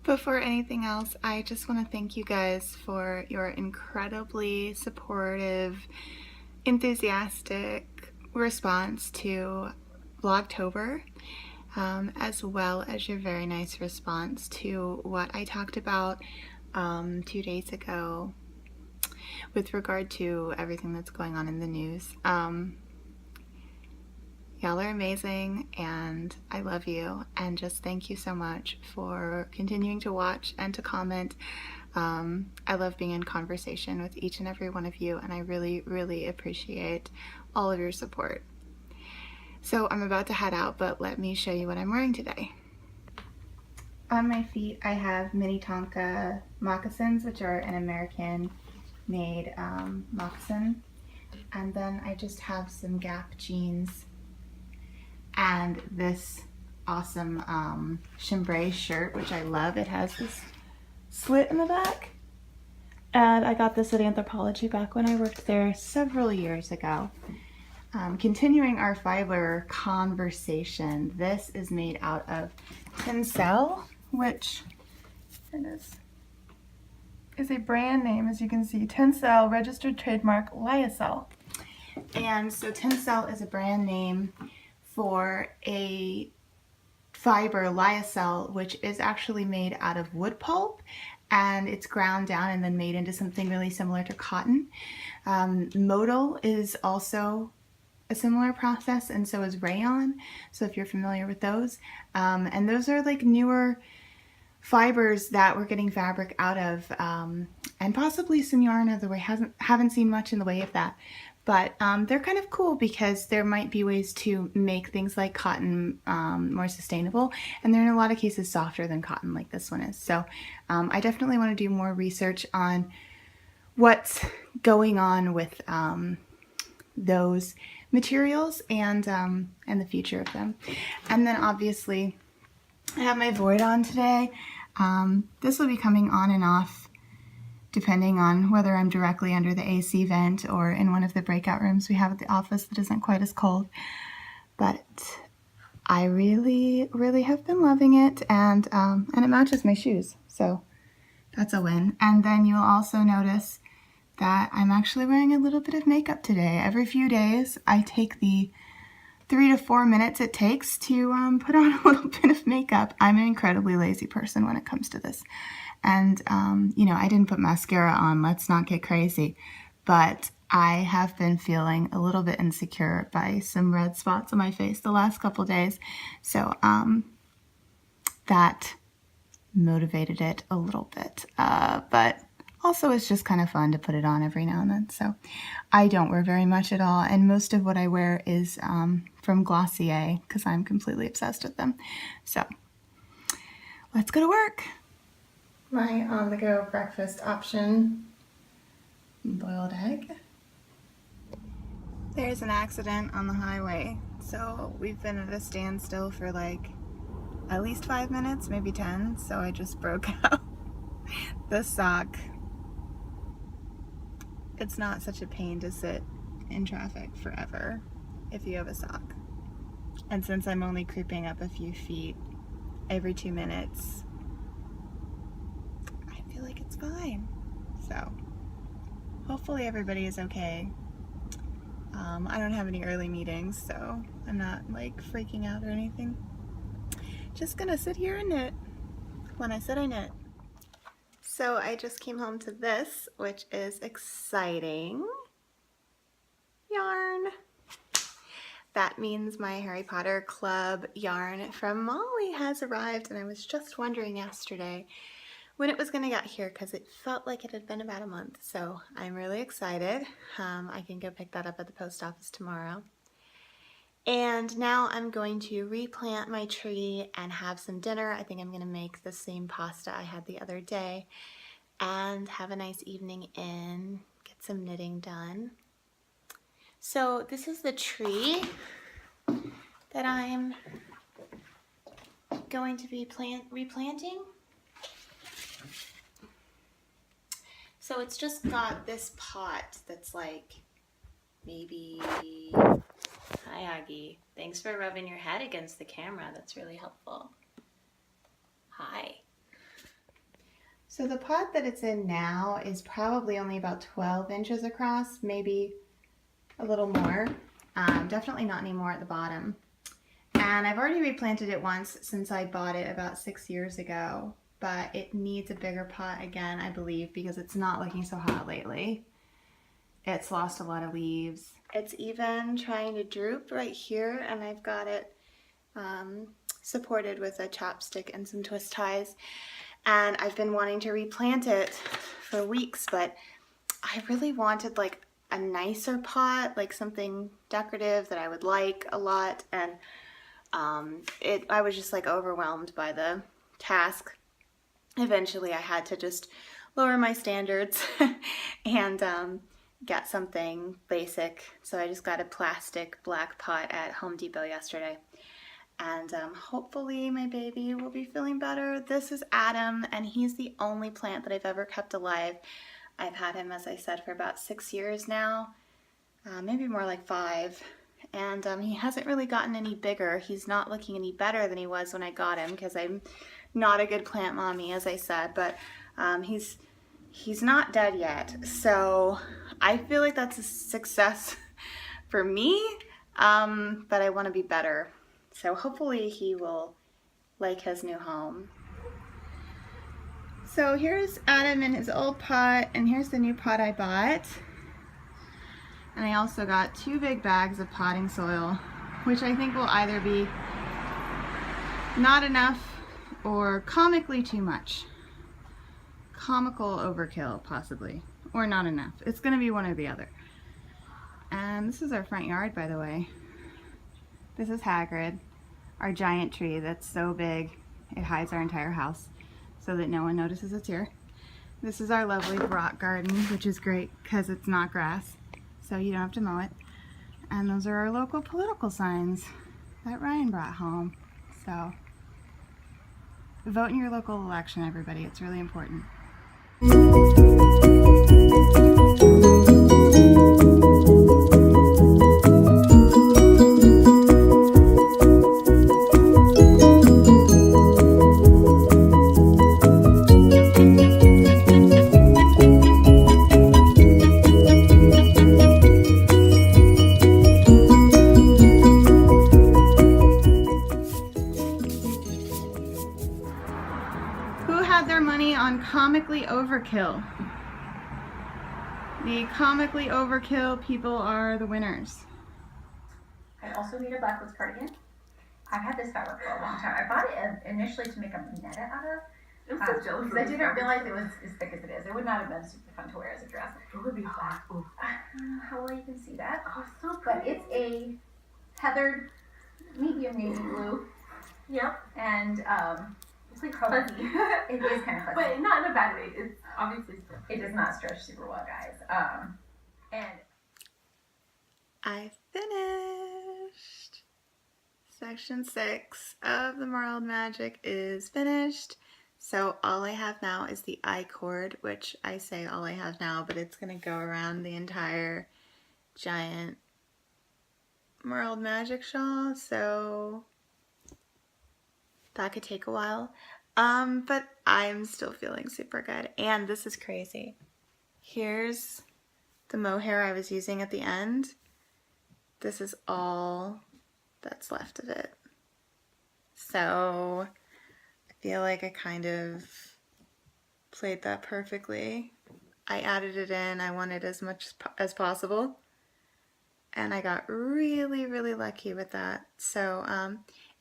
Before anything else, I just want to thank you guys for your incredibly supportive, enthusiastic response to Vlogtober, as well as your very nice response to what I talked about 2 days ago with regard to everything that's going on in the news. Y'all are amazing, and I love you, and just thank you so much for continuing to watch and to comment. I love being in conversation with each and every one of you, and I really, really appreciate all of your support. So I'm about to head out, but let me show you what I'm wearing today. On my feet, I have mini Tonka moccasins, which are an American-made moccasin, and then I just have some Gap jeans and this awesome chambray shirt, which I love. It has this slit in the back, and I got this at Anthropologie back when I worked there several years ago. Continuing our fiber conversation, this is made out of Tencel, which is a brand name, as you can see. Tencel, registered trademark, lyocell. And so Tencel is a brand name for a fiber, lyocell, which is actually made out of wood pulp, and it's ground down and then made into something really similar to cotton. Modal is also a similar process, and so is rayon, so if you're familiar with those. And those are like newer fibers that we're getting fabric out of, and possibly some yarn out of the way. Haven't seen much in the way of that. But they're kind of cool because there might be ways to make things like cotton more sustainable, and they're in a lot of cases softer than cotton like this one is. So I definitely want to do more research on what's going on with those materials and the future of them. And then obviously I have my Void on today. This will be coming on and off depending on whether I'm directly under the AC vent or in one of the breakout rooms we have at the office that isn't quite as cold. But I really, really have been loving it, and it matches my shoes, so that's a win. And then you'll also notice that I'm actually wearing a little bit of makeup today. Every few days I take the 3 to 4 minutes it takes to put on a little bit of makeup. I'm an incredibly lazy person when it comes to this. And, you know, I didn't put mascara on, let's not get crazy, but I have been feeling a little bit insecure by some red spots on my face the last couple days. So that motivated it a little bit, but also it's just kind of fun to put it on every now and then. So I don't wear very much at all, and most of what I wear is from Glossier because I'm completely obsessed with them. So let's go to work. My on-the-go breakfast option, boiled egg. There's an accident on the highway, so we've been at a standstill for like at least 5 minutes, maybe 10, so I just broke out the sock. It's not such a pain to sit in traffic forever if you have a sock. And since I'm only creeping up a few feet every 2 minutes, I feel like it's fine. So hopefully everybody is okay. I don't have any early meetings, so I'm not like freaking out or anything. Just gonna sit here and knit when I said I knit. So I just came home to this, which is exciting. Yarn. That means my Harry Potter Club yarn from Molly has arrived, and I was just wondering yesterday when it was going to get here because it felt like it had been about a month. So I'm really excited. I can go pick that up at the post office tomorrow. And now I'm going to replant my tree and have some dinner. I think I'm going to make the same pasta I had the other day and have a nice evening in, get some knitting done. So this is the tree that I'm going to be replanting. So it's just got this pot that's like maybe... Hi Aggie, thanks for rubbing your head against the camera, that's really helpful. Hi. So the pot that it's in now is probably only about 12 inches across, maybe a little more. Definitely not any more at the bottom. And I've already replanted it once since I bought it about 6 years ago, but it needs a bigger pot again, I believe, because it's not looking so hot lately. It's lost a lot of leaves. It's even trying to droop right here, and I've got it supported with a chopstick and some twist ties. And I've been wanting to replant it for weeks, but I really wanted like a nicer pot, like something decorative that I would like a lot. And I was just like overwhelmed by the task. Eventually I had to just lower my standards and get something basic. So I just got a plastic black pot at Home Depot yesterday. And hopefully my baby will be feeling better. This is Adam, and he's the only plant that I've ever kept alive. I've had him, as I said, for about 6 years now, maybe more like 5. And he hasn't really gotten any bigger. He's not looking any better than he was when I got him, because I'm not a good plant mommy, as I said, but he's not dead yet. So I feel like that's a success for me, but I want to be better. So hopefully he will like his new home. So here's Adam in his old pot, and here's the new pot I bought. And I also got 2 big bags of potting soil, which I think will either be not enough or comically too much. Comical overkill, possibly, or not enough. It's gonna be one or the other. And this is our front yard, by the way. This is Hagrid, our giant tree that's so big it hides our entire house so that no one notices it's here. This is our lovely rock garden, which is great because it's not grass, so you don't have to mow it. And those are our local political signs that Ryan brought home. So vote in your local election, everybody. It's really important. Comically overkill. The comically overkill people are the winners. I also need a backwoods cardigan. I've had this fabric for a long time. I bought it initially to make a net out of. I'm so jealous because I didn't realize it was as thick as it is. It would not have been super fun to wear as a dress. It would be hot. I don't know how well you can see that. Oh, it's so pretty. But it's a heathered medium navy blue. Yep. And it's like fuzzy. It is kind of fuzzy. But not in a bad way. It's obviously stretchy. It does not stretch super well, guys. And I finished. Section 6 of the Marled Magic is finished. So all I have now is the I-cord, which I say all I have now, but it's going to go around the entire giant Marled Magic shawl. So that could take a while. But I'm still feeling super good. And this is crazy. Here's the mohair I was using at the end. This is all that's left of it. So I feel like I kind of played that perfectly. I added it in. I wanted as much as possible. And I got really, really lucky with that. So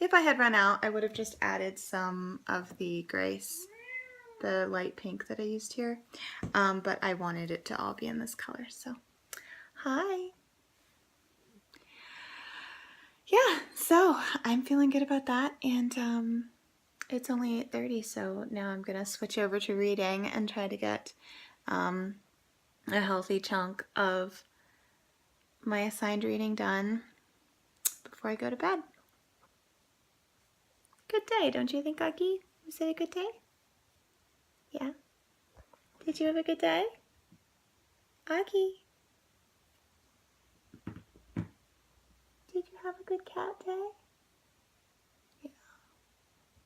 if I had run out, I would have just added some of the Grace, the light pink that I used here. But I wanted it to all be in this color. So, hi. Yeah, so I'm feeling good about that. And it's only 8:30, so now I'm going to switch over to reading and try to get a healthy chunk of my assigned reading done before I go to bed. Good day, don't you think, Aki? Was it a good day? Yeah? Did you have a good day? Aki? Did you have a good cat day?